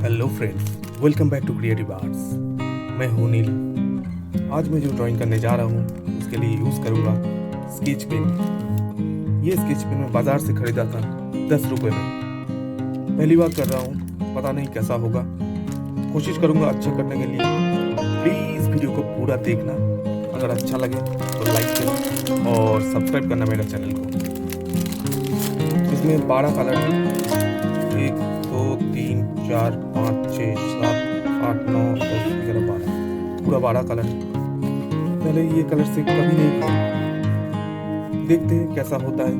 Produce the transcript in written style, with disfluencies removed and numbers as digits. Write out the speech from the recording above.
Hello friends, welcome back to creative arts. मैं हूँ नील। आज मैं जो ड्राइंग करने जा रहा हूँ उसके लिए यूज़ करूँगा स्केच पेन। ये स्केच पेन मैं बाज़ार से खरीदा था 10 रुपये में। पहली बार कर रहा हूँ, पता नहीं कैसा होगा। कोशिश करूँगा अच्छा करने के लिए। प्लीज़ वीडियो को पूरा देखना, अगर अच्छा लगे तो लाइक करें और सब्सक्राइब करना मेरा चैनल को। इसमें 12 कलर हैं, 1 2 3 4 5 6 7 8 9 10 11 12, पूरा 12 कलर है। पहले ये कलर से कभी नहीं किया, देखते हैं कैसा होता है।